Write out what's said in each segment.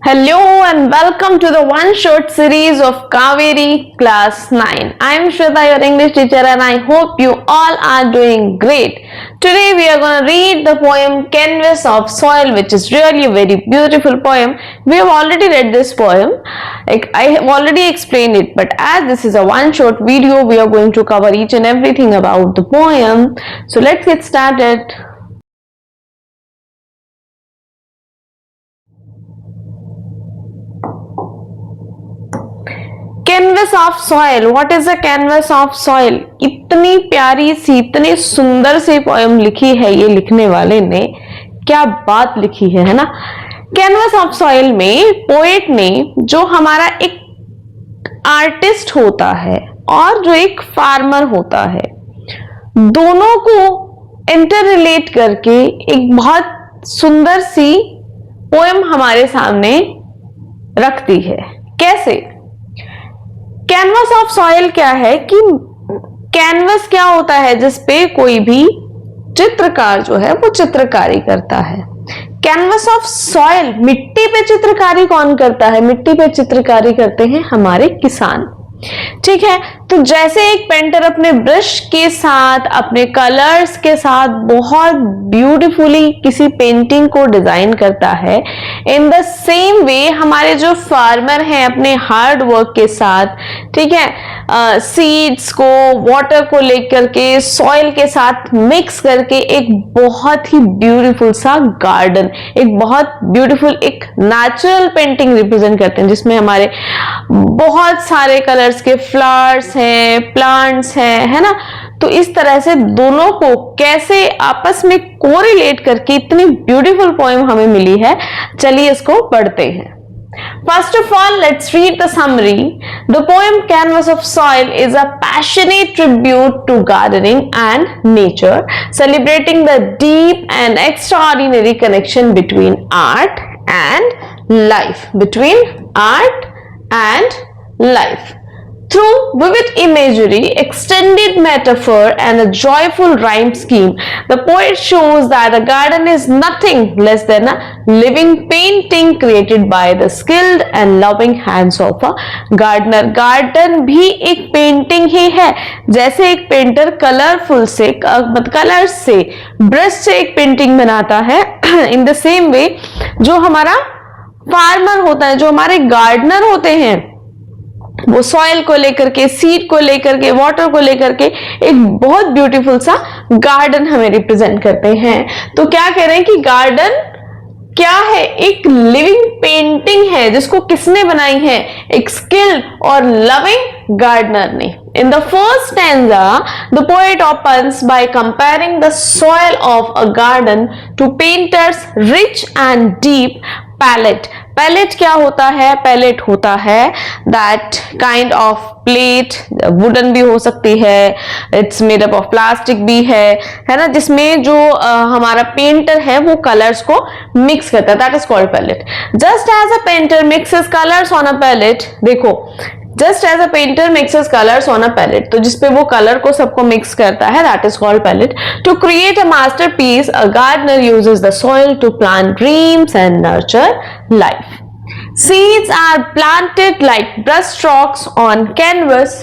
Hello and welcome to the one short series of Kaveri class 9. I am Shweta, your English teacher, and I hope you all are doing great. Today we are going to read the poem Canvas of Soil, which is really a very beautiful poem. We have already read this poem. I have already explained it, but as this is a one short video, we are going to cover each and everything about the poem. So let's get started. Canvas of soil. What is a canvas of soil? इतनी प्यारी सी, इतनी सुंदर सी poem लिखी है ये लिखने वाले ने. क्या बात लिखी है ना. कैनवस ऑफ सॉइल में पोएट ने जो हमारा एक आर्टिस्ट होता है और जो एक फार्मर होता है, दोनों को इंटर रिलेट करके एक बहुत सुंदर सी पोएम हमारे सामने रखती है. कैसे? कैनवस ऑफ सॉइल क्या है कि कैनवस क्या होता है जिसपे कोई भी चित्रकार जो है वो चित्रकारी करता है. कैनवस ऑफ सॉइल, मिट्टी पे चित्रकारी कौन करता है? मिट्टी पे चित्रकारी करते हैं हमारे किसान. ठीक है. तो जैसे एक पेंटर अपने ब्रश के साथ, अपने कलर्स के साथ बहुत ब्यूटीफुली किसी पेंटिंग को डिजाइन करता है, इन द सेम वे हमारे जो फार्मर हैं अपने हार्ड वर्क के साथ, ठीक है, सीड्स को, वाटर को लेकर के, सॉइल के साथ मिक्स करके एक बहुत ही ब्यूटीफुल सा गार्डन, एक बहुत ब्यूटीफुल एक नेचुरल पेंटिंग रिप्रेजेंट करते हैं जिसमें हमारे बहुत सारे कलर्स के फ्लावर्स हैं, प्लांट्स हैं, है ना. तो इस तरह से दोनों को कैसे आपस में कोरिलेट करके इतनी ब्यूटीफुल पोएम हमें मिली है. चलिए इसको पढ़ते हैं. First of all, let's read the summary. The poem Canvas of Soil is a passionate tribute to gardening and nature, celebrating the deep and extraordinary connection between art and life. Between art and life. Through vivid imagery, extended metaphor, and a joyful rhyme scheme, the poet shows that the garden is nothing less than a living painting created by the skilled and loving hands of a gardener. Garden भी एक painting ही है. जैसे एक painter colourful से, colours से, brush से एक painting बनाता है, इन द सेम वे जो हमारा फार्मर होता है, जो हमारे गार्डनर होते हैं, वो सॉइल को लेकर के, सीड को लेकर के, वाटर को लेकर के एक बहुत ब्यूटीफुल सा गार्डन हमें रिप्रेजेंट करते हैं. तो क्या कह रहे हैं कि गार्डन क्या है? एक लिविंग पेंटिंग है जिसको किसने बनाई है? एक स्किल्ड और लविंग गार्डनर ने. In the first stanza, the poet opens by comparing the soil of a garden to painter's rich and deep palette. Palette क्या होता है? पैलेट होता है that kind of plate, wooden भी हो सकती है, it's made up of plastic भी है ना, जिसमें जो हमारा पेंटर है वो कलर्स को मिक्स करता है. That is called palette. Just as a painter mixes colours on a palette, देखो, just as a painter mixes colours on a palette, तो जिसपे वो कलर को सबको मिक्स करता है, that is called palette. To create a masterpiece, a gardener uses the soil to plant dreams and nurture life. Seeds are planted like brush strokes on canvas,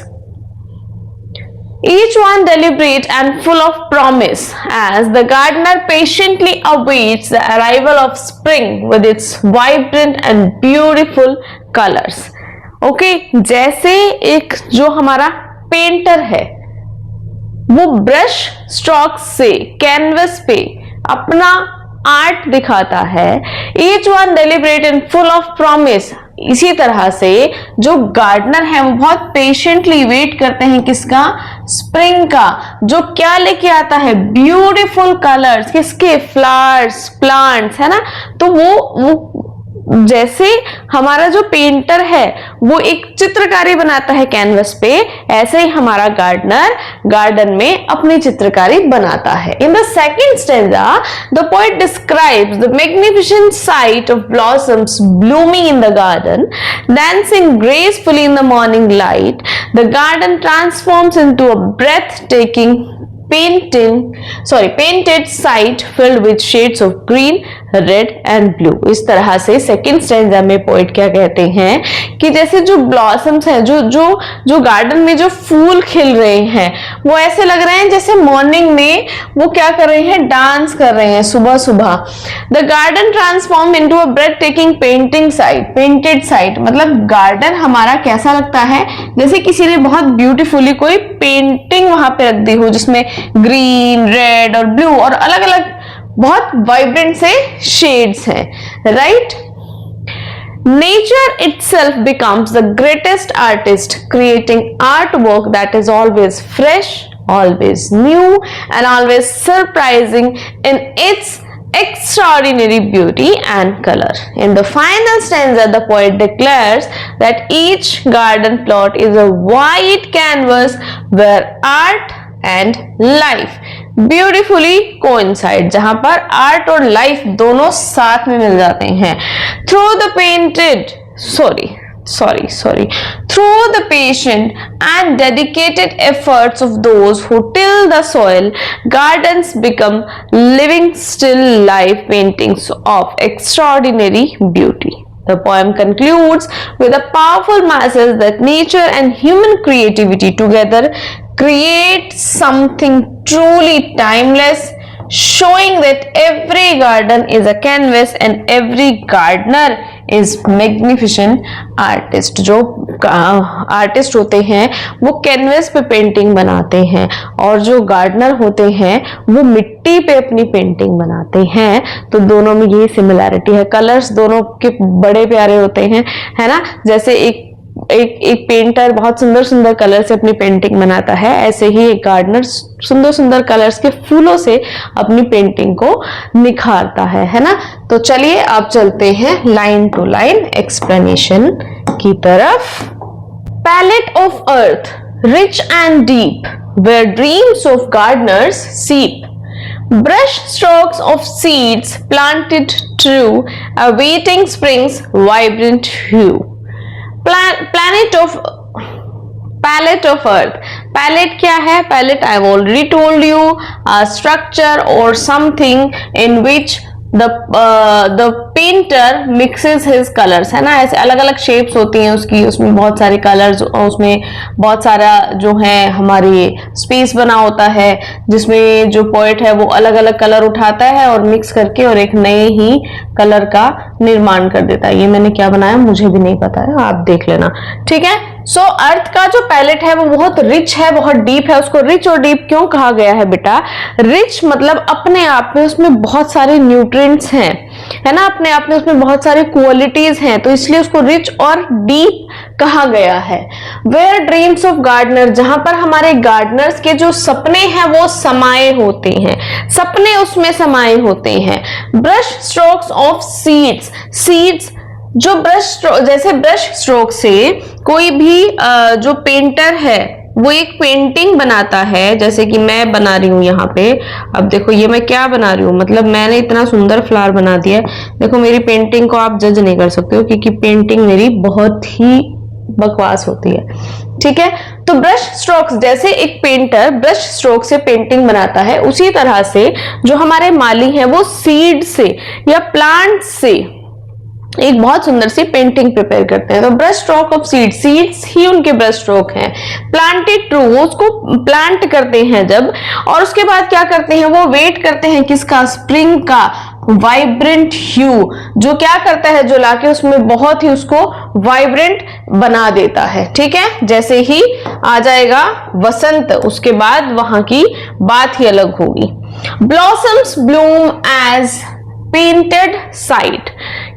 each one deliberate and full of promise, as the gardener patiently awaits the arrival of spring with its vibrant and beautiful colors. Okay, जैसे एक जो हमारा painter है वो brush stroke से canvas पे अपना art दिखाता है, each one deliberate and full of promise, इसी तरह से जो गार्डनर है वो बहुत पेशेंटली वेट करते हैं किसका? स्प्रिंग का, जो क्या लेके आता है? ब्यूटीफुल कलर्स, किसके? फ्लावर्स, प्लांट्स, है ना. तो वो जैसे हमारा जो पेंटर है वो एक चित्रकारी बनाता है कैनवस पे, ऐसे ही हमारा गार्डनर गार्डन में अपनी चित्रकारी बनाता है. In the second stanza, the poet describes the magnificent site of blossoms blooming in the garden, dancing gracefully in the morning light. The garden transforms into a breathtaking painted site filled with shades of green, red and blue। इस तरह से second stanza में poet क्या कहते हैं कि जैसे जो ब्लॉसम्स हैं, जो गार्डन में जो फूल खिल रहे हैं, वो ऐसे लग रहे हैं जैसे मॉर्निंग में वो क्या कर रहे हैं, डांस कर रहे हैं सुबह सुबह। The garden transform into a bread taking painted site, मतलब गार्डन हमारा कैसा लगता है, जैसे किसी ने बहुत ब्यूटीफुली कोई पेंटिंग वहां पे रख दी हो जिसमें ग्रीन, रेड और ब्लू और अलग अलग बहुत वाइब्रेंट से शेड्स हैं, right. Nature itself becomes the greatest artist, creating artwork that is always fresh, always new, and always surprising in its extraordinary beauty and color. In the final stanza, the poet declares that each garden plot is a white canvas where art and life beautifully coincide, जहां पर art और life दोनों साथ में मिल जाते हैं। Through the patient and dedicated efforts of those who till the soil, gardens become living still life paintings of extraordinary beauty. The poem concludes with a powerful message that nature and human creativity together create something truly timeless, showing that every garden is a canvas and every gardener is magnificent artist। जो artist होते हैं वो canvas पे painting बनाते हैं और जो gardener होते हैं वो मिट्टी पे अपनी पेंटिंग बनाते हैं। तो दोनों में यही सिमिलैरिटी है, कलर्स दोनों के बड़े प्यारे होते हैं, है ना। जैसे एक पेंटर बहुत सुंदर सुंदर कलर से अपनी पेंटिंग बनाता है, ऐसे ही एक गार्डनर सुंदर सुंदर कलर्स के फूलों से अपनी पेंटिंग को निखारता है ना। तो चलिए अब चलते हैं लाइन टू लाइन एक्सप्लेनेशन की तरफ। Palette of earth rich and deep where dreams of gardeners sleep, brush strokes of seeds planted true, awaiting spring's vibrant hue। Palette of earth, palette क्या है, palette I have already told you, a structure or something in which the painter mixes his colors, है ना। ऐसे अलग अलग shapes होती हैं उसकी, उसमें बहुत सारे कलर्स, उसमें बहुत सारा जो है हमारी स्पेस बना होता है जिसमें जो पोएट है वो अलग अलग कलर उठाता है और मिक्स करके और एक नए ही कलर का निर्माण कर देता है। ये मैंने क्या बनाया मुझे भी नहीं पता है, आप देख लेना, ठीक है। सो अर्थ का जो पैलेट है वो बहुत रिच है, बहुत डीप है। उसको रिच और डीप क्यों कहा गया है बेटा? रिच मतलब अपने आप में उसमें बहुत सारे न्यूट्रिएंट्स हैं, है ना, अपने आप में उसमें बहुत सारी क्वालिटीज हैं, तो इसलिए उसको रिच और डीप कहा गया है। वेयर ड्रीम्स ऑफ गार्डनर, जहां पर हमारे गार्डनर्स के जो सपने हैं वो समाये होते हैं, सपने उसमें समाये होते हैं। ब्रश स्ट्रोक्स ऑफ सीड्स जो जैसे ब्रश स्ट्रोक से कोई भी जो पेंटर है वो एक पेंटिंग बनाता है, जैसे कि मैं बना रही हूं यहाँ पे। अब देखो ये मैं क्या बना रही हूँ, मतलब मैंने इतना सुंदर फ्लावर बना दिया। देखो मेरी पेंटिंग को आप जज नहीं कर सकते हो क्योंकि पेंटिंग मेरी बहुत ही बकवास होती है, ठीक है। तो ब्रश स्ट्रोक्स, जैसे एक पेंटर ब्रश स्ट्रोक से पेंटिंग बनाता है, उसी तरह से जो हमारे माली हैं वो सीड से या प्लांट से एक बहुत सुंदर सी पेंटिंग प्रिपेयर करते हैं। तो ब्रश स्ट्रोक ऑफ सीड्स ही उनके ब्रश स्ट्रोक हैं। प्लांटेड ट्रू, वो उसको प्लांट करते हैं जब, और उसके बाद क्या करते हैं, वो वेट करते हैं किसका, स्प्रिंग का वाइब्रेंट ह्यू, जो क्या करता है, जो लाके उसमें बहुत ही उसको वाइब्रेंट बना देता है, ठीक है। जैसे ही आ जाएगा वसंत, उसके बाद वहां की बात ही अलग होगी। Blossoms bloom as painted sight,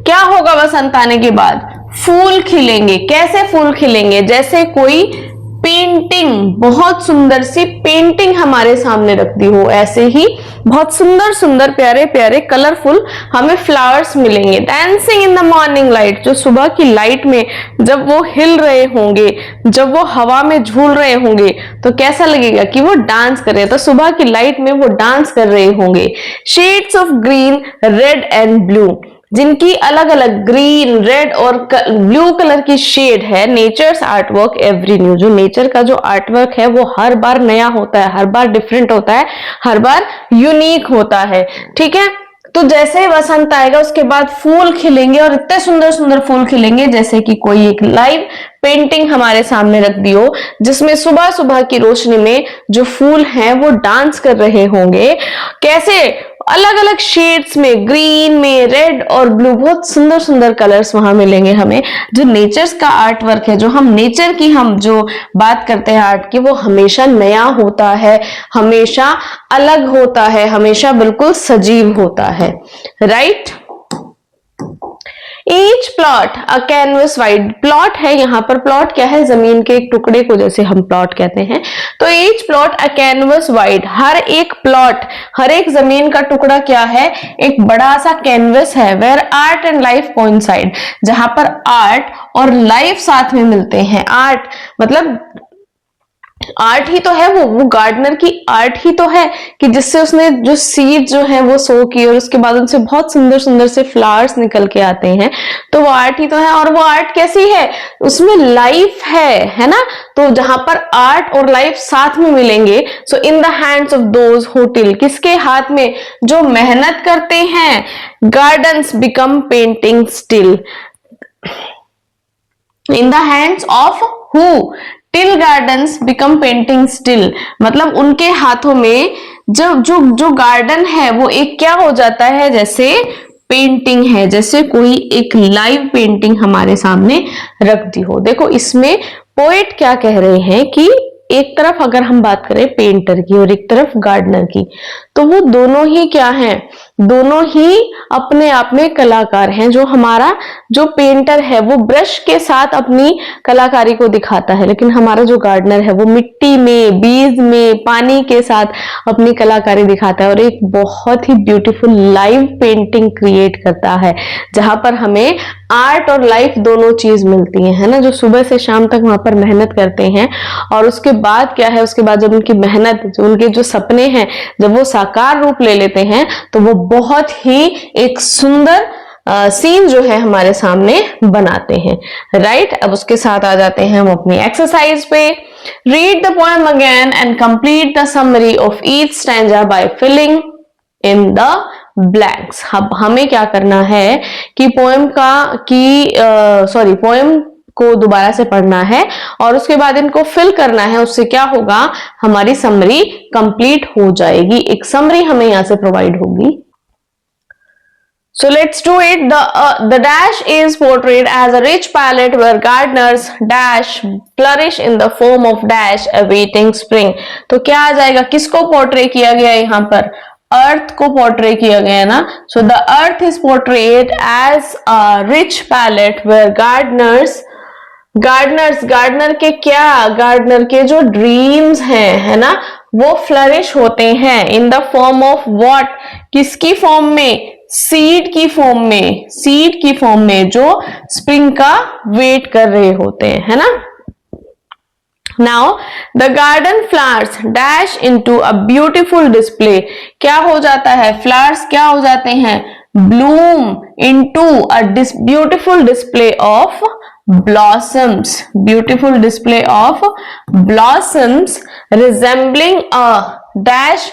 क्या होगा वसंत आने के बाद, फूल खिलेंगे। कैसे फूल खिलेंगे, जैसे कोई पेंटिंग, बहुत सुंदर सी पेंटिंग हमारे सामने रख दी हो, ऐसे ही बहुत सुंदर सुंदर प्यारे प्यारे कलरफुल हमें फ्लावर्स मिलेंगे। Dancing in the morning light, जो सुबह की लाइट में जब वो हिल रहे होंगे, जब वो हवा में झूल रहे होंगे तो कैसा लगेगा कि वो डांस कर रहे हैं, तो सुबह की लाइट में वो डांस कर रहे होंगे। Shades of green, red and blue, जिनकी अलग अलग ग्रीन, रेड और ब्लू कलर की शेड है। नेचर्स आर्टवर्क एवरी न्यू, जो नेचर का जो आर्टवर्क है वो हर बार नया होता है, हर बार डिफरेंट होता है, हर बार यूनिक होता है। ठीक है, तो जैसे ही वसंत आएगा उसके बाद फूल खिलेंगे और इतने सुंदर सुंदर फूल खिलेंगे जैसे कि कोई एक लाइव पेंटिंग हमारे सामने रख दी हो, जिसमें सुबह सुबह की रोशनी में जो फूल हैं वो डांस कर रहे होंगे। कैसे अलग अलग शेड्स में, ग्रीन में, रेड और ब्लू, बहुत सुंदर सुंदर कलर्स वहां मिलेंगे हमें। जो नेचर्स का आर्ट वर्क है, जो हम नेचर की हम जो बात करते हैं आर्ट की, वो हमेशा नया होता है, हमेशा अलग होता है, हमेशा बिल्कुल सजीव होता है। Right. Each plot a canvas wide, plot है यहाँ पर, प्लॉट क्या है, जमीन के एक टुकड़े को जैसे हम प्लॉट कहते हैं। तो each plot a canvas wide, हर एक प्लॉट, हर एक जमीन का टुकड़ा क्या है, एक बड़ा सा कैनवस है। Where art and life coincide, जहां पर आर्ट और लाइफ साथ में मिलते हैं। आर्ट मतलब आर्ट ही तो है, वो गार्डनर की आर्ट ही तो है कि जिससे उसने जो सीड जो है वो सो की और उसके बाद उनसे बहुत सुंदर सुंदर से फ्लावर्स निकल के आते हैं। तो वो आर्ट ही तो है। और वो आर्ट कैसी है, उसमें लाइफ है ना। तो जहां पर आर्ट और लाइफ साथ में मिलेंगे, so in the hands of those who till, किसके हाथ में, जो मेहनत करते हैं, gardens become painting still. In the hands of who till gardens become painting still, मतलब उनके हाथों में जो जो जो गार्डन है वो एक क्या हो जाता है, जैसे पेंटिंग है, जैसे कोई एक लाइव पेंटिंग हमारे सामने रख दी हो। देखो इसमें पोएट क्या कह रहे हैं कि एक तरफ अगर हम बात करें पेंटर की और एक तरफ गार्डनर की, तो वो दोनों ही क्या हैं, दोनों ही अपने आप में कलाकार हैं। जो हमारा जो पेंटर है वो ब्रश के साथ अपनी कलाकारी को दिखाता है, लेकिन हमारा जो गार्डनर है वो मिट्टी में, बीज में, पानी के साथ अपनी कलाकारी दिखाता है और एक बहुत ही ब्यूटीफुल लाइव पेंटिंग क्रिएट करता है, जहां पर हमें आर्ट और लाइफ दोनों चीज मिलती है ना। जो सुबह से शाम तक वहां पर मेहनत करते हैं और उसके बाद क्या है, उसके बाद जब उनकी मेहनत, जो उनके जो सपने हैं, जब वो साकार रूप ले लेते हैं, तो वो बहुत ही एक सुंदर सीन जो है हमारे सामने बनाते हैं। राइट। अब उसके साथ आ जाते हैं हम अपनी एक्सरसाइज पे। Read the poem again and complete the summary of each stanza by filling in the blanks. अब हमें क्या करना है कि पोएम को दोबारा से पढ़ना है और उसके बाद इनको फिल करना है। उससे क्या होगा, हमारी समरी कंप्लीट हो जाएगी। एक समरी हमें यहां से प्रोवाइड होगी। So let's do it. The dash is portrayed as a rich palette where gardeners dash flourish in the form of dash awaiting spring. तो क्या आ जाएगा, किसको पोर्ट्रे किया गया है यहाँ पर, अर्थ को पोर्ट्रे किया गया है ना। So the earth is portrayed as a rich palette where gardener के क्या, गार्डनर के जो ड्रीम्स हैं, है ना, वो फ्लरिश होते हैं in the form of what, किसकी फॉर्म में, सीड की फॉर्म में, सीड की फॉर्म में, जो स्प्रिंग का वेट कर रहे होते हैं, है ना। Now the garden flowers dash into a beautiful display, क्या हो जाता है, फ्लावर्स क्या हो जाते हैं, Bloom into a beautiful display of blossoms, beautiful display of blossoms resembling a dash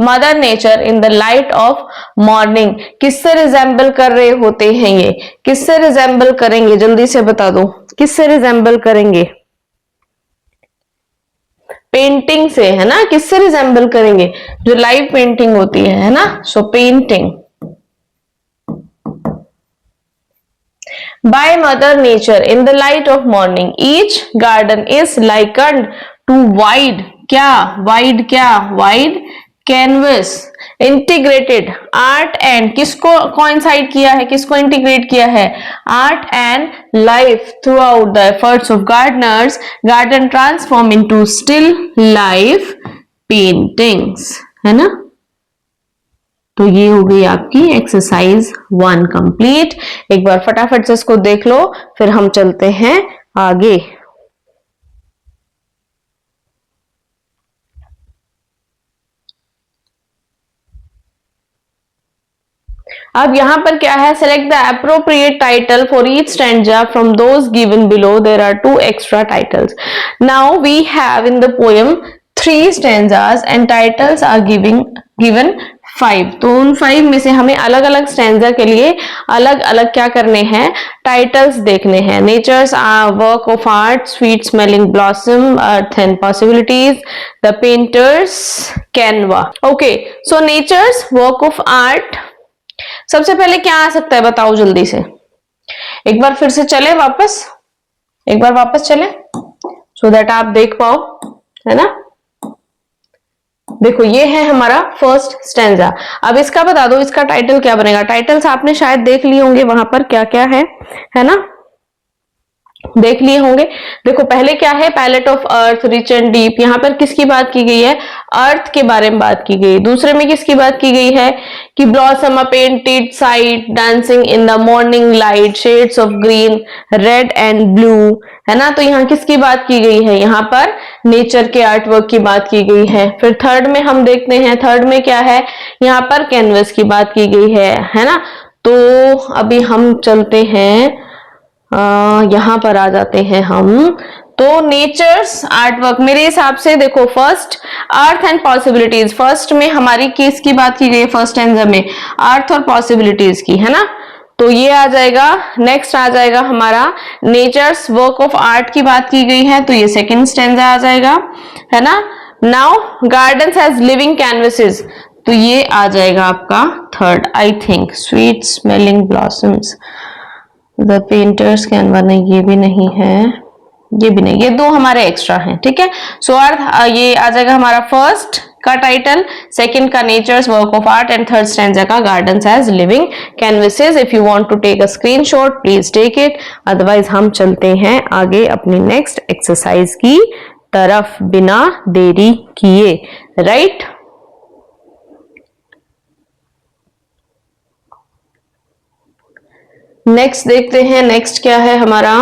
mother nature in the light of morning। किससे resemble कर रहे होते हैं ये, किससे रिजेंबल करेंगे, जल्दी से बता दो, किससे रिजेंबल करेंगे, पेंटिंग से, है ना। किससे रिजेंबल करेंगे, जो लाइव पेंटिंग होती है ना। सो painting by mother nature in the light of morning। each garden is likened to wide canvas integrated art and, किसको coincide किया है, किसको integrate किया है, art and life throughout the efforts of gardeners। garden transform into still life paintings, है ना। तो ये हो गई आपकी एक्सरसाइज 1 कंप्लीट। एक बार फटाफट से इसको देख लो, फिर हम चलते हैं आगे। अब यहाँ पर क्या है, select the appropriate title for each stanza from those given below. There are 2 extra titles. Now we have in the poem 3 stanzas and titles are given 5. तो उन 5 में से हमें अलग अलग स्टैंजा के लिए अलग अलग क्या करने हैं, टाइटल्स देखने हैं. Nature's work of art, sweet smelling blossom, earth and possibilities, the painter's canvas. Okay, so nature's work of art, सबसे पहले क्या आ सकता है बताओ जल्दी से. एक बार फिर से चले वापस, एक बार वापस चले सो दैट आप देख पाओ, है ना. देखो ये है हमारा फर्स्ट स्टैंजा. अब इसका बता दो इसका टाइटल क्या बनेगा. टाइटल्स आपने शायद देख लिए होंगे वहां पर क्या क्या है ना, देख लिए होंगे. देखो पहले क्या है, palette of earth rich and deep. यहां पर किसकी बात की गई है, अर्थ के बारे में बात की गई. दूसरे में किसकी बात की गई है कि blossom a painted site dancing in the morning light, shades of green red and blue, है ना. तो यहाँ किसकी बात की गई है, यहाँ पर नेचर के आर्ट वर्क की बात की गई है. फिर थर्ड में हम देखते हैं, थर्ड में क्या है, यहाँ पर कैनवस की बात की गई है ना. तो अभी हम चलते हैं, यहां पर आ जाते हैं हम. तो नेचर्स आर्ट वर्क मेरे हिसाब से देखो, first earth and possibilities, first में हमारी किस की बात की गई है, फर्स्ट स्टैंजा में अर्थ और पॉसिबिलिटीज की, है ना. तो ये आ जाएगा. नेक्स्ट आ जाएगा हमारा नेचर्स वर्क ऑफ आर्ट की बात की गई है, तो ये सेकंड स्टैंजा आ जाएगा, है ना. Now gardens has living canvases, तो ये आ जाएगा आपका third. I think sweet smelling blossoms, the painter's Canva, नहीं ये भी नहीं है, ये भी नहीं, ये 2 हमारे एक्स्ट्रा हैं. ठीक है. सो अर्थ ये आ जाएगा हमारा फर्स्ट का टाइटल, सेकंड का nature's work of art and third stanza का gardens as living canvases. If you want to take a screenshot please take it, otherwise हम चलते हैं आगे अपनी नेक्स्ट एक्सरसाइज की तरफ बिना देरी किए. राइट. नेक्स्ट देखते हैं, नेक्स्ट क्या है हमारा,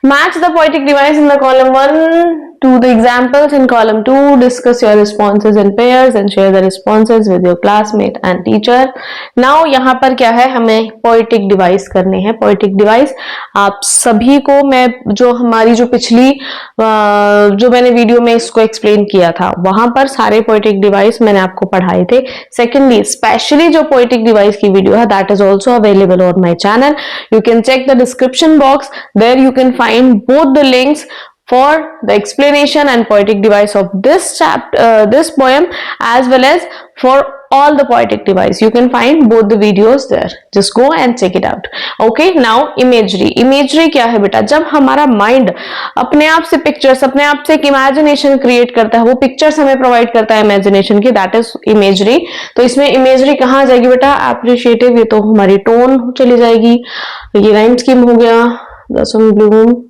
match the poetic device in the column 1 to the examples in column 2. Discuss your responses in pairs and share the responses with your classmate and teacher. Now यहाँ पर क्या है, हमें poetic device करने हैं. poetic device आप सभी को मैं जो हमारी जो पिछली जो मैंने वीडियो में इसको एक्सप्लेन किया था वहां पर सारे poetic device मैंने आपको पढ़ाए थे. सेकेंडली स्पेशली जो poetic device की वीडियो है that is also available on my channel. You can check the description box, there you can find both the links for the explanation and poetic device of this chapter, this poem, as well as for all the poetic device. You can find both the videos there. Just go and check it out. Okay. Now imagery. imagery क्या है बेटा, जब हमारा mind अपने आप से pictures, अपने आप से एक imagination create करता है, वो pictures हमें provide करता है imagination की, that is imagery. तो इसमें imagery कहाँ जाएगी बेटा, appreciative, ये तो हमारी tone चली जाएगी. ये rhyme scheme हो गया, blossom bloom,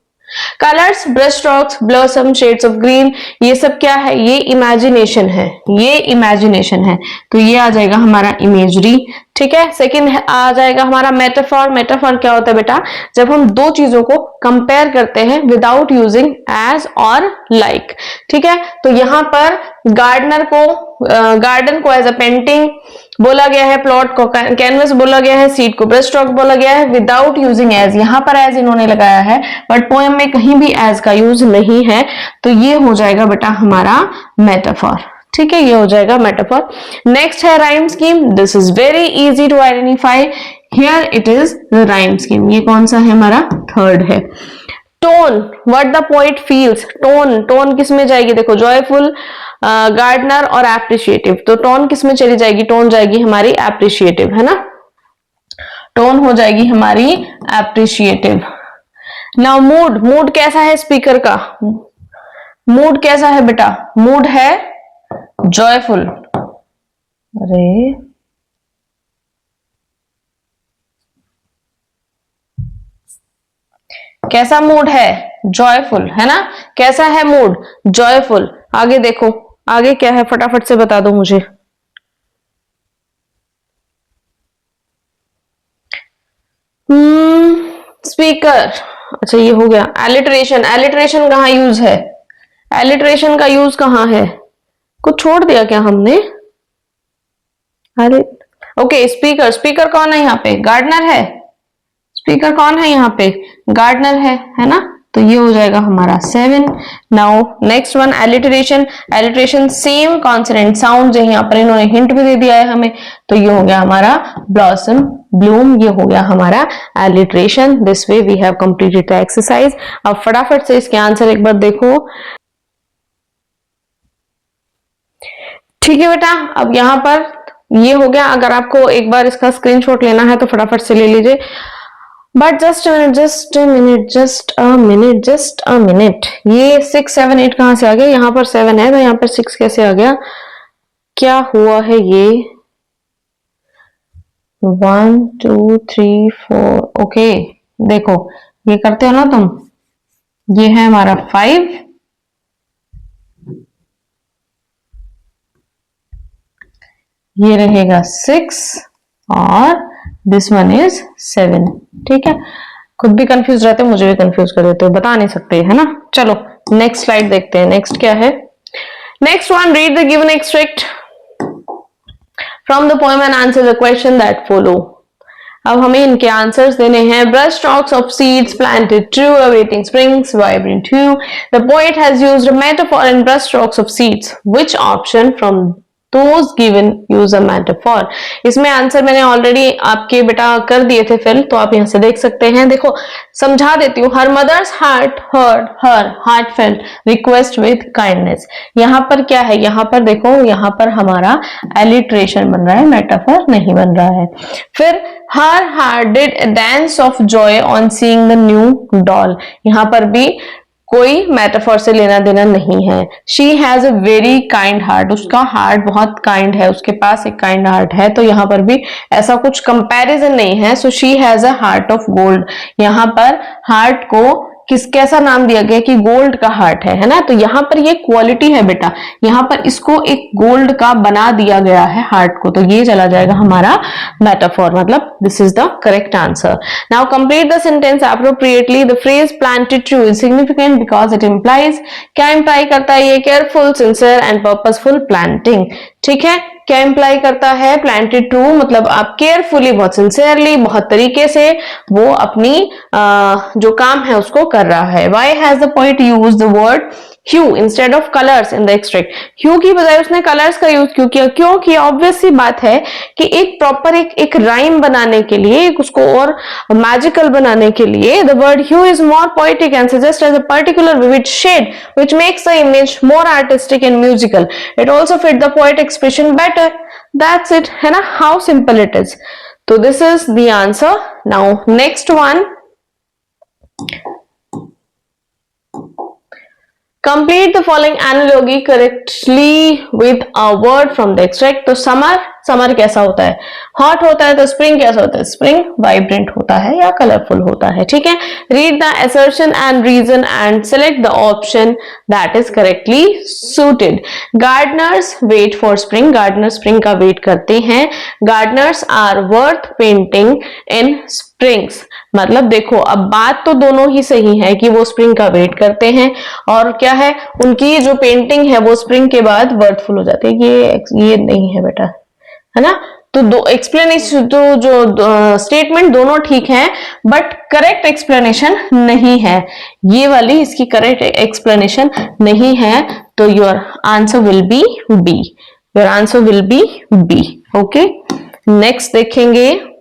colours, brush strokes, blossom, shades of green, ये सब क्या है, ये इमेजिनेशन है, ये इमेजिनेशन है. तो ये आ जाएगा हमारा इमेजरी. ठीक है. सेकंड आ जाएगा हमारा मेटाफॉर. मेटाफॉर क्या होता है बेटा, जब हम दो चीजों को कंपेयर करते हैं विदाउट यूजिंग एज और लाइक. ठीक है. तो यहां पर गार्डनर को, गार्डन को एज अ पेंटिंग बोला गया है, प्लॉट को कैनवस बोला गया है, सीड को ब्रश स्ट्रोक बोला गया है विदाउट यूजिंग एज. यहां पर एज इन्होंने लगाया है बट पोएम में कहीं भी एज का यूज नहीं है. तो ये हो जाएगा बेटा हमारा मेटाफॉर. ठीक है, ये हो जाएगा मेटाफॉर. नेक्स्ट है rhyme scheme. This is very easy to identify. Here it is the rhyme scheme. ये कौन सा है, हमारा थर्ड है. Tone, what the poet feels. Tone, tone किस में जाएगी, देखो जॉयफुल, गार्डनर और एप्रिशिएटिव. तो टोन किस में चली जाएगी, टोन जाएगी हमारी एप्रिशिएटिव, है ना. टोन हो जाएगी हमारी एप्रिशिएटिव. Now mood. मूड कैसा है स्पीकर का, मूड कैसा है बेटा, मूड है जॉयफुल. अरे कैसा मूड है, जॉयफुल, है ना. कैसा है मूड, जॉयफुल. आगे देखो, आगे क्या है फटाफट से बता दो मुझे. स्पीकर, अच्छा ये हो गया एलिटरेशन। एलिटरेशन कहाँ यूज है? एलिटरेशन का यूज कहाँ है? कुछ छोड़ दिया क्या हमने? अरे ओके, स्पीकर। स्पीकर कौन है यहाँ पे? गार्डनर है। स्पीकर कौन है यहाँ पे? गार्डनर है ना? तो ये हो जाएगा हमारा 7। Now next one alliteration. Alliteration same consonant sound, जो यहाँ पर इन्होंने हिंट भी दे दिया है हमें, तो ये हो गया हमारा ब्लॉसम ब्लूम। ये हो गया हमारा alliteration. This way we have completed the exercise. अब फटाफट से इसके आंसर एक बार देखो। ठीक है बेटा, अब यहाँ पर ये हो गया। अगर आपको एक बार इसका स्क्रीनशॉट लेना है तो फटाफट से ले लीजिए। बट जस्ट अ मिनट, ये 6 7 8 कहां से आ गया? यहाँ पर 7 है तो यहाँ पर 6 कैसे आ गया? क्या हुआ है ये? 1 2 3 4। ओके देखो, ये करते हो ना तुम, ये है हमारा 5, ये रहेगा 6 और दिस वन इज 7। ठीक है, खुद भी कंफ्यूज रहते हो, मुझे भी कंफ्यूज कर देते हो, बता नहीं सकते, है ना। चलो नेक्स्ट स्लाइड देखते हैं। नेक्स्ट क्या है? Next one, read the given extract from the poem and answer the question that follow. अब हमें इनके आंसर्स देने हैं। Brush strokes of seeds planted true awaiting springs vibrant hue. The poet has used a metaphor in brush strokes of seeds. Which option from those given use a metaphor? इसमें answer मैंने already आपके बेटा कर दिए थे fill, तो आप यहाँ से देख सकते हैं। देखो समझा देती हूँ। Her mother's heart heard her heartfelt request with kindness. यहाँ पर क्या है? यहाँ पर देखो, यहाँ पर हमारा एलिट्रेशन बन रहा है, मेटाफोर नहीं बन रहा है। फिर her heart did a dance of joy on seeing the new doll, यहाँ पर भी कोई मेटाफोर से लेना देना नहीं है। She has a very kind heart, उसका हार्ट बहुत काइंड है, उसके पास एक काइंड हार्ट है, तो यहाँ पर भी ऐसा कुछ कंपैरिजन नहीं है। So she has a heart of gold. यहाँ पर हार्ट को कैसा नाम दिया गया कि गोल्ड का हार्ट है ना। तो यहाँ पर ये क्वालिटी है बेटा, यहाँ पर इसको एक गोल्ड का बना दिया गया है हार्ट को, तो ये चला जाएगा हमारा मेटाफोर, मतलब this is the correct answer. Now complete the sentence appropriately. The phrase planted true is significant because it implies, क्या इंप्लाई करता है ये? Careful, sincere and purposeful planting. ठीक है, क्या इंप्लाई करता है? प्लांटेड ट्रू मतलब आप केयरफुली, बहुत सिंसियरली, बहुत तरीके से वो अपनी जो काम है उसको कर रहा है। Why has the poet used the word hue instead of colors in the extract? hue की बजाय उसने colors का यूज क्यों किया? क्योंकि ऑब्वियस सी बात है कि एक प्रॉपर एक राइम बनाने के लिए, उसको और मैजिकल बनाने के लिए, the word hue is more poetic and suggests as a particular vivid shade which makes the image more artistic and musical. It also fit the poet expression better. That's it, है ना? How simple it is. So this is the answer. Now next one, complete the following analogy correctly with a word from the extract. तो summer कैसा होता है? Hot होता है। तो spring कैसा होता है? स्प्रिंग वाइब्रेंट होता है या कलरफुल होता है। ठीक है, read the assertion and reason and select the option that is correctly suited. Gardeners wait for spring. Gardeners spring का वेट करते हैं। Gardeners are worth painting in springs. मतलब देखो, अब बात तो दोनों ही सही है कि वो स्प्रिंग का वेट करते हैं, और क्या है, उनकी जो पेंटिंग है वो स्प्रिंग के बाद वर्थफुल हो जाती है। ये नहीं है बेटा, है ना। तो दो एक्सप्लेनेशन, तो जो स्टेटमेंट दोनों ठीक है, बट करेक्ट एक्सप्लेनेशन नहीं है। ये वाली इसकी करेक्ट एक्सप्लेनेशन नहीं है, तो your answer will be B. Your answer will be B. Okay, next देखेंगे।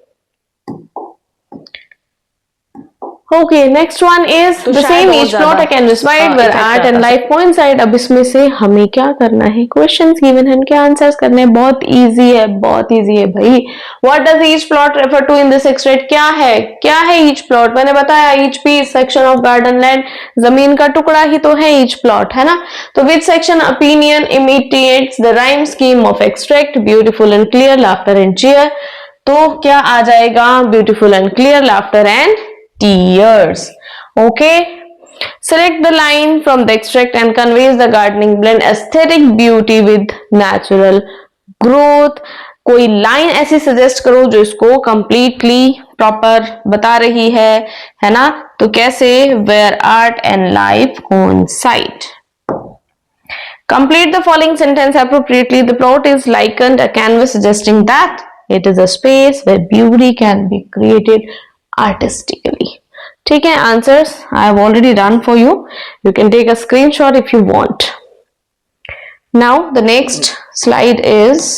Okay, next one is the same each plot a canvas wide where art and life coincide. अब इसमें से हमें क्या करना है? Questions given है, इनके आंसर्स करने हैं। बहुत इजी है, बहुत इजी है भाई। What does each plot refer to in this extract? क्या है each plot? मैंने बताया each piece section of garden land, जमीन का टुकड़ा ही तो है each plot, है ना। तो which section opinion imitates the rhyme scheme of extract? Beautiful and clear, laughter and cheer. तो क्या आ जाएगा? Beautiful and clear, laughter and tears. Okay, select the line from the extract and conveys the gardening blend aesthetic beauty with natural growth. कोई line ऐसी suggest करो जो इसको completely proper बता रही है ना? तो कैसे? where art and life coincide. Complete the following sentence appropriately. The plot is likened a canvas, suggesting that it is a space where beauty can be created artistically. ठीक है, answers I have already done for you. You can take a screenshot if you want. Now the next slide is,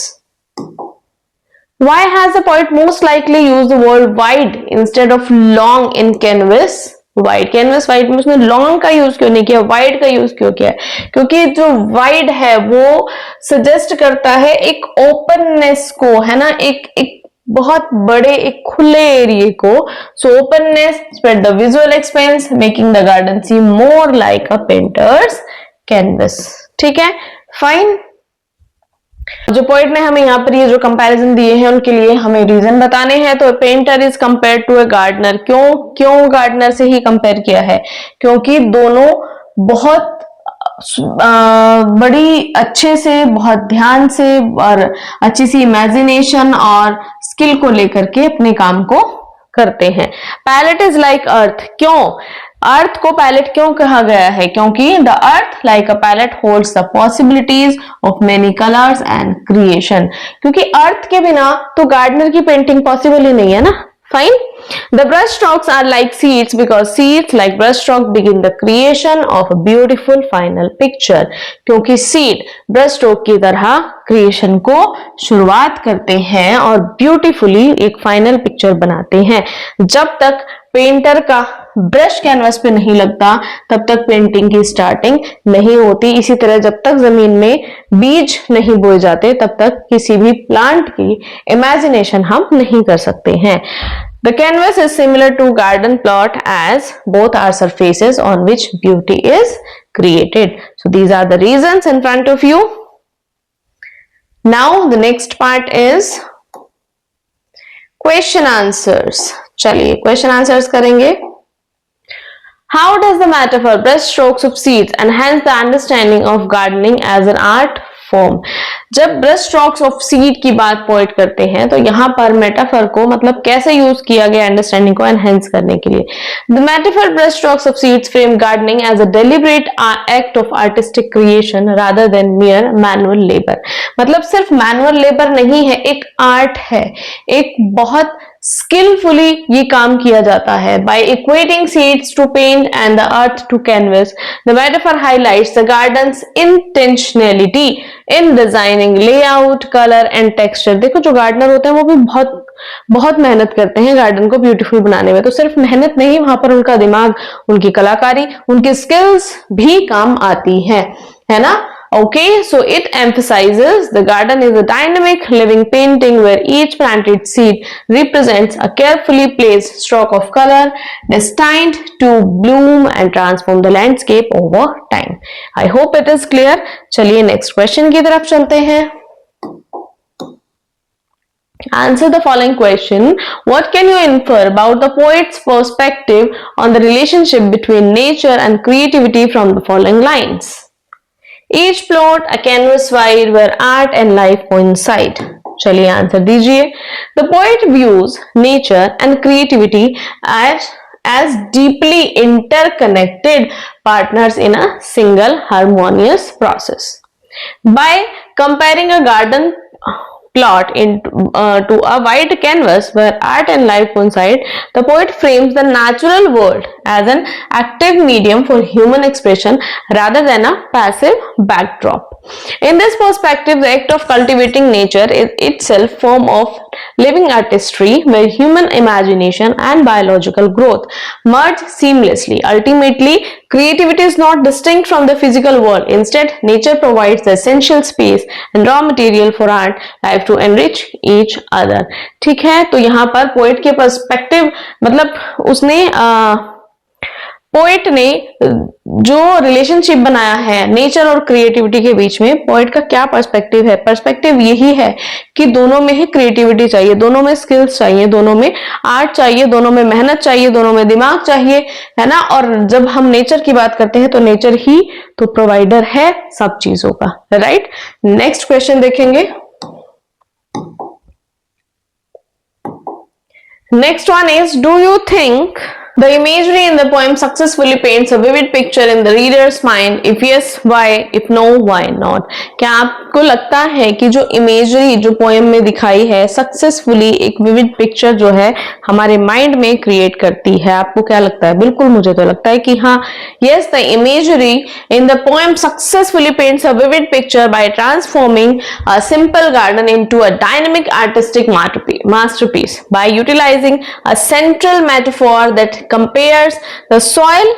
why has the poet most likely used the word wide instead of long in canvas? Wide canvas, wide में उसने long का use क्यों नहीं किया, wide का use क्यों किया? क्योंकि जो वाइड है वो सजेस्ट करता है एक ओपननेस को, है ना, एक बहुत बड़े एक खुले एरिया को. So openness spread the visual expanse making the garden seem more like a painter's canvas. ठीक है, फाइन. जो पोइट ने हमें यहाँ पर ये जो कंपैरिजन दिए हैं उनके लिए हमें रीजन बताने हैं. तो painter is compare to a gardener. क्यों गार्डनर से ही कंपेयर किया है? क्योंकि दोनों बहुत बड़ी अच्छे से, बहुत ध्यान से और अच्छी सी इमेजिनेशन और स्किल को लेकर के अपने काम को करते हैं. Palette is like earth. क्यों अर्थ को पैलेट क्यों कहा गया है? क्योंकि the earth like a palette holds the possibilities of many colours and creation. क्योंकि अर्थ के बिना तो गार्डनर की पेंटिंग पॉसिबल ही नहीं है ना. Fine. The brush strokes are like seeds because seeds like brush stroke begin the creation of a beautiful final picture. क्योंकि seed brush stroke की तरह क्रिएशन को शुरुआत करते हैं और ब्यूटीफुली एक फाइनल पिक्चर बनाते हैं. जब तक पेंटर का ब्रश कैनवस पे नहीं लगता तब तक पेंटिंग की स्टार्टिंग नहीं होती. इसी तरह जब तक जमीन में बीज नहीं बोए जाते तब तक किसी भी प्लांट की इमेजिनेशन हम नहीं कर सकते हैं. The canvas is similar to garden plot as both are surfaces on which beauty is created. So these are the reasons in front of you. Now the next part is question answers. चलिए question answers करेंगे. How does the metaphor brush strokes of seeds enhance the understanding of gardening as an art form? जब brush strokes of seed की बात poet करते हैं तो यहाँ पर मेटाफर को मतलब कैसे यूज किया गया अंडरस्टैंडिंग को एनहेंस करने के लिए. The metaphor brush strokes of seeds frame gardening as a deliberate act of artistic creation rather than mere manual labour. मतलब सिर्फ मैनुअल लेबर नहीं है, एक आर्ट है, एक बहुत skillfully ये काम किया जाता है. By equating seeds to paint and the earth to canvas, the metaphor highlights the garden's intentionality in designing layout, color and texture. देखो जो गार्डनर होते हैं वो भी बहुत मेहनत करते हैं गार्डन को ब्यूटीफुल बनाने में. तो सिर्फ मेहनत नहीं, वहां पर उनका दिमाग, उनकी कलाकारी, उनकी स्किल्स भी काम आती है ना. Okay, so it emphasizes the garden is a dynamic living painting where each planted seed represents a carefully placed stroke of color destined to bloom and transform the landscape over time. I hope it is clear. चलिए next question की तरफ चलते हैं. Answer the following question. What can you infer about the poet's perspective on the relationship between nature and creativity from the following lines? Each plot a canvas wide where art and life coincide. चलिए answer दीजिए. The poet views nature and creativity as deeply interconnected partners in a single harmonious process. By comparing a garden plot to a wide canvas where art and life coincide, the poet frames the natural world as an active medium for human expression rather than a passive backdrop. In this perspective, the act of cultivating nature is itself a form of living artistry where human imagination and biological growth merge seamlessly. Ultimately, creativity is not distinct from the physical world. Instead, nature provides the essential space and raw material for art life to enrich each other. ठीक है, तो यहाँ पर poet के perspective मतलब उसने poet ने जो रिलेशनशिप बनाया है नेचर और क्रिएटिविटी के बीच में, पोएट का क्या पर्सपेक्टिव है? पर्सपेक्टिव यही है कि दोनों में ही क्रिएटिविटी चाहिए, दोनों में स्किल्स चाहिए, दोनों में आर्ट चाहिए, दोनों में मेहनत चाहिए, दोनों में दिमाग चाहिए, है ना. और जब हम नेचर की बात करते हैं तो नेचर ही तो प्रोवाइडर है सब चीजों का, राइट. नेक्स्ट क्वेश्चन देखेंगे. Next one is, do you think the imagery in the poem successfully paints a vivid picture in the reader's mind? If yes, why? If no, why not? क्या आपको लगता है कि जो इमेजरी जो poem में दिखाई है सक्सेसफुली एक विविड पिक्चर जो है हमारे माइंड में क्रिएट करती है? आपको क्या लगता है? बिल्कुल मुझे तो लगता है कि हाँ, yes, the imagery in the poem successfully paints a vivid picture by transforming a simple garden into a dynamic artistic masterpiece by utilizing a central metaphor that compares the soil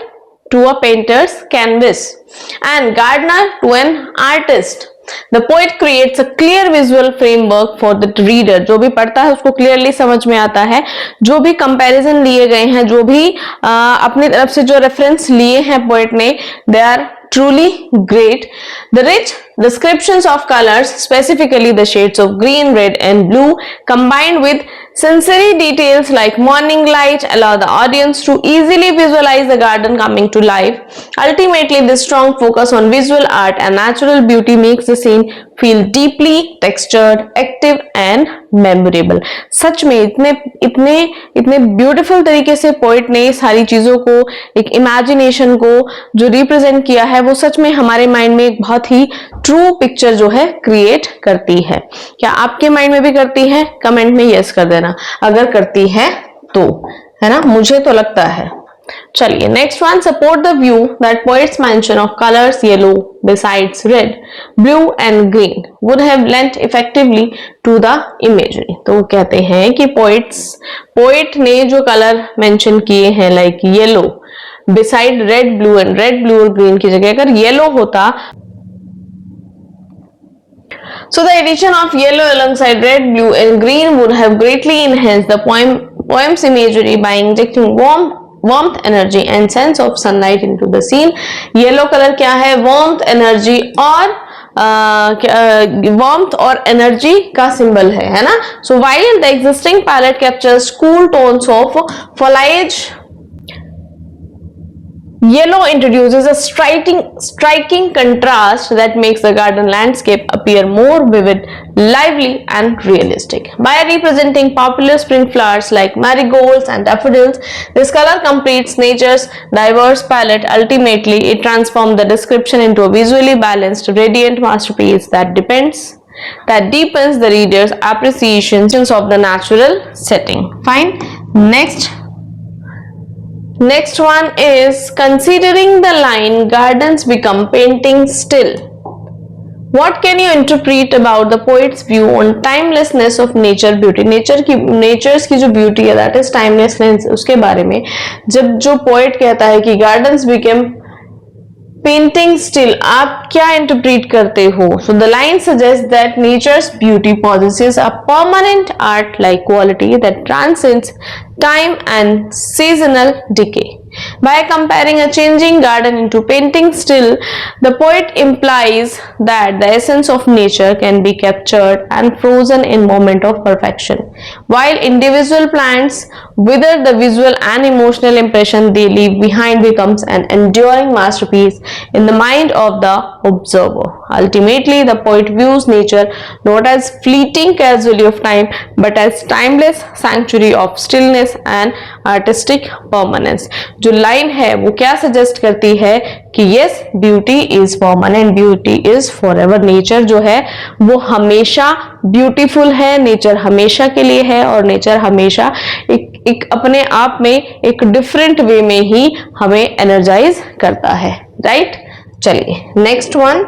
to a painter's canvas and gardener to an artist. The poet creates a clear visual framework for the reader. जो भी पढ़ता है उसको clearly समझ में आता है, जो भी कंपैरिजन लिए गए हैं, जो भी अपनी तरफ से जो रेफरेंस लिए हैं पोएट ने, they are truly great. The rich descriptions of colors, specifically the shades of green, red and blue, combined with sensory details like morning light, allow the audience to easily visualize the garden coming to life. Ultimately, this strong focus on visual art and natural beauty makes the scene feel deeply textured, active and memorable. सच में इतने beautiful तरीके से poet ने सारी चीजों को, एक imagination को जो रिप्रेजेंट किया है, वो सच में हमारे माइंड में एक बहुत ही ट्रू पिक्चर जो है क्रिएट करती है. क्या आपके माइंड में भी करती है? कमेंट में यस कर देना अगर करती है तो, है ना? मुझे तो लगता है. चलिए next one, support the view that poets mention of colours yellow besides red, blue and green would have lent effectively to the imagery. तो वो कहते हैं कि पोएट ने जो कलर मेंशन किए हैं like yellow beside red blue and red blue और ग्रीन की जगह अगर येलो होता, so the addition of yellow alongside red, blue and green would have greatly enhanced the poem's imagery by injecting warmth, energy and sense of sunlight into the scene. Yellow color क्या है? warmth, energy और warmth और energy का symbol है ना? So while the existing palette captures cool tones of foliage, yellow introduces a striking contrast that makes the garden landscape appear more vivid, lively and realistic. By representing popular spring flowers like marigolds and daffodils, this color completes nature's diverse palette. Ultimately, it transforms the description into a visually balanced, radiant masterpiece that deepens the reader's appreciation of the natural setting. Fine. Next one is, considering the line gardens become painting still, what can you interpret about the poet's view on timelessness of nature beauty? Nature's की जो beauty है that is timelessness, उसके बारे में जब जो poet कहता है कि गार्डन्स बिकेम पेंटिंग स्टिल, आप क्या इंटरप्रेट करते हो? So the line suggest that nature's beauty possesses a permanent art like quality that transcends time and seasonal decay. By comparing a changing garden into painting still, the poet implies that the essence of nature can be captured and frozen in moment of perfection. While individual plants wither, the visual and emotional impression they leave behind becomes an enduring masterpiece in the mind of the observer. Ultimately, the poet views nature not as fleeting casualty of time, but as timeless sanctuary of stillness and artistic permanence. जो line है वो क्या suggest करती है कि yes, beauty is permanent, beauty is forever. Nature जो है वो हमेशा ब्यूटीफुल है, नेचर हमेशा के लिए है और नेचर हमेशा एक अपने आप में एक डिफरेंट वे में ही हमें एनर्जाइज करता है. राइट? चलिए next one,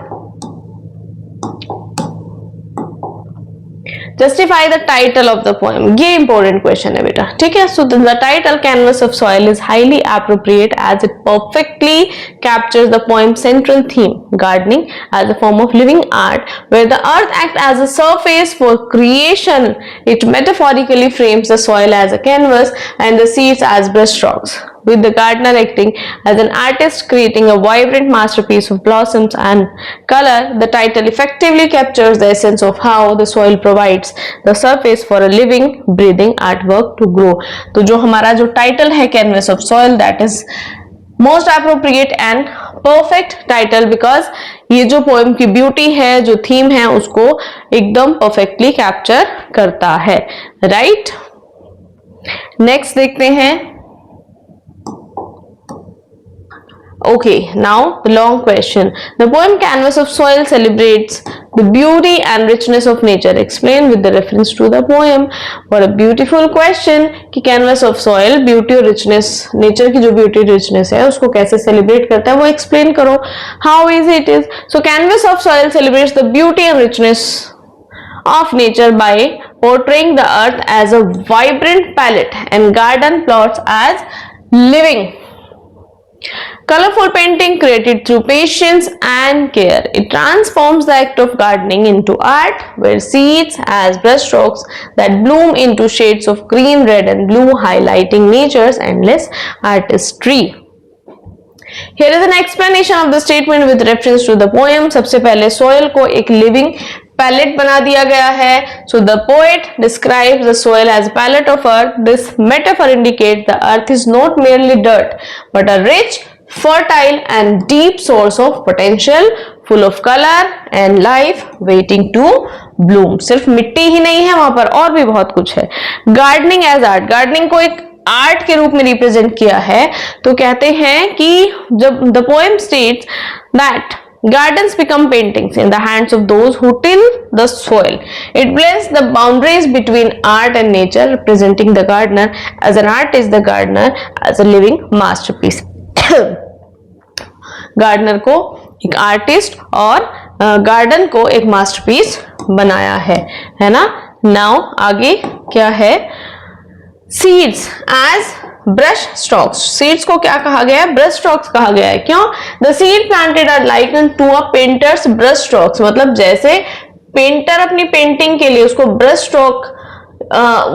justify the title of the poem. ये important question है बेटा, ठीक है? So the title Canvas of Soil is highly appropriate as it perfectly captures the poem's central theme, gardening as a form of living art, where the earth acts as a surface for creation. It metaphorically frames the soil as a canvas and the seeds as brushstrokes, with the gardener acting as an artist creating a vibrant masterpiece of blossoms and color. The title effectively captures the essence of how the soil provides the surface for a living, breathing artwork to grow. तो जो हमारा जो title है Canvas of Soil, that is most appropriate and perfect title because ये जो poem की beauty है, जो थीम है, उसको एकदम परफेक्टली कैप्चर करता है. राइट? नेक्स्ट देखते हैं। Okay, now the long question. The poem Canvas of Soil celebrates the beauty and richness of nature. Explain with the reference to the poem. What a beautiful question कि canvas of soil beauty और richness, nature की जो beauty richness है उसको कैसे celebrate करता है वो explain करो. How easy it is. So canvas of soil celebrates the beauty and richness of nature by portraying the earth as a vibrant palette and garden plots as living colorful painting created through patience and care. It transforms the act of gardening into art, where seeds as brushstrokes that bloom into shades of green, red and blue, highlighting nature's endless artistry. Here is an explanation of the statement with reference to the poem. सबसे पहले soil को एक living palette बना दिया गया है. So the poet describes the soil as a palette of earth. This metaphor indicates the earth is not merely dirt, but a rich, fertile and deep source of potential, full of color and life, waiting to bloom. सिर्फ मिट्टी ही नहीं है वहां पर, और भी बहुत कुछ है. Gardening as art. Gardening को एक आर्ट के रूप में रिप्रेजेंट किया है. तो कहते हैं कि जब the poem states that gardens become paintings in the hands of those who till the soil. It blends the boundaries between art and nature, representing the gardener as an artist, the gardener as a living masterpiece. Gardener को एक artist और garden को एक masterpiece बनाया है ना. Now आगे क्या है. Seeds as brush strokes. Seeds को क्या कहा गया है? ब्रश स्ट्रोक्स कहा गया है. क्यों? The seed planted are liken to a painter's brush strokes. मतलब जैसे पेंटर अपनी पेंटिंग के लिए उसको ब्रश स्ट्रोक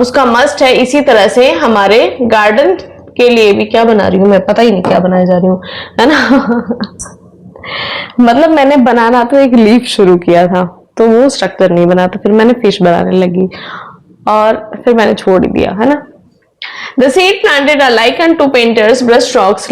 उसका मस्ट है, इसी तरह से हमारे गार्डन के लिए भी. क्या बना रही हूं मैं, पता ही नहीं क्या बनाने जा रही हूँ, है ना. मतलब मैंने बनाना तो एक लीफ शुरू किया था, तो वो स्ट्रक्चर नहीं बना, तो फिर मैंने फिश बनाने लगी और फिर मैंने छोड़ दिया, है ना. The seed planted are likened to painters' brushstrokes.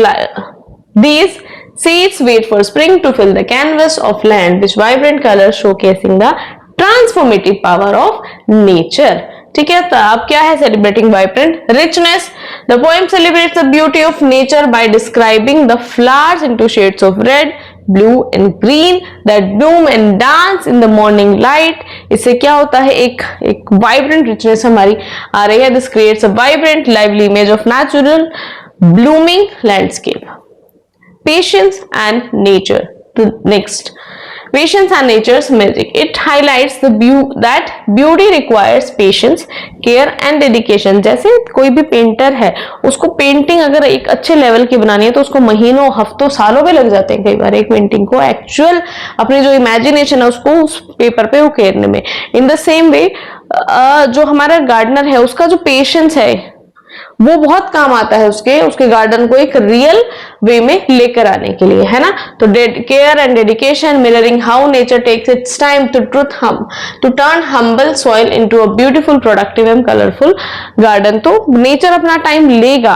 These seeds wait for spring to fill the canvas of land with vibrant colors, showcasing the transformative power of nature. ठीक है. तो अब क्या है? Celebrating vibrant richness. The poem celebrates the beauty of nature by describing the flowers into shades of red, blue and green that bloom and dance in the morning light. इससे क्या होता है? एक vibrant richness हमारी आ रही है. This creates a vibrant, lively image of natural blooming landscape. Patience and nature. Next, patience and nature's magic. It highlights that beauty requires patience, care and dedication. जैसे कोई भी पेंटर है, उसको पेंटिंग अगर एक अच्छे लेवल की बनानी है तो उसको महीनों, हफ्तों, सालों भी लग जाते हैं कई बार एक पेंटिंग को एक्चुअल अपनी जो इमेजिनेशन है उसको उस पेपर पे उकेरने में. इन द सेम वे जो हमारा गार्डनर है उसका जो पेशेंस है वो बहुत काम आता है उसके गार्डन को एक रियल वे में लेकर आने के लिए, है ना. तो care and dedication, mirroring how nature takes its time to turn humble soil into a beautiful, productive and colourful garden. तो नेचर अपना टाइम लेगा.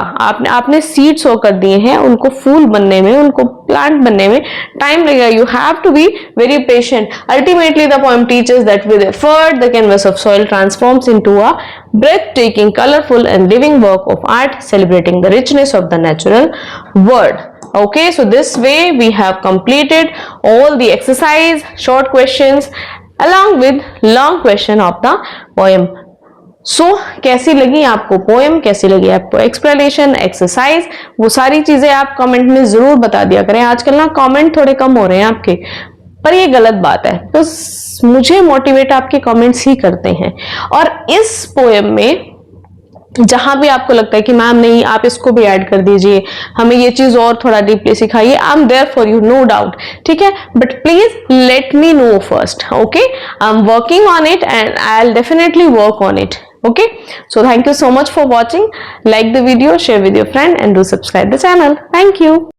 आपने सीड सो कर दिए हैं, उनको फूल बनने में, उनको प्लांट बनने में टाइम लगेगा. You have to be very patient. Ultimately the poem teaches that with effort the canvas of soil transforms into a breathtaking, colorful and living work of art, celebrating the richness of the natural world. Okay, so this way we have completed all the exercise, short questions along with long question of the poem. So कैसी लगी आपको poem, कैसी लगी आपको explanation, exercise, वो सारी चीजें आप कमेंट में जरूर बता दिया करें. आजकल ना कमेंट थोड़े कम हो रहे हैं आपके, पर ये गलत बात है. तो मुझे मोटिवेट आपके कमेंट्स ही करते हैं. और इस पोएम में जहां भी आपको लगता है कि मैम नहीं, आप इसको भी ऐड कर दीजिए, हमें ये चीज और थोड़ा डीपली सिखाइए, I am there for you, no doubt. ठीक है, but please let me know first. Okay, I am working on it and I will definitely work on it. Okay, so thank you so much for watching. Like the video, share with your friend and do subscribe the channel. Thank you.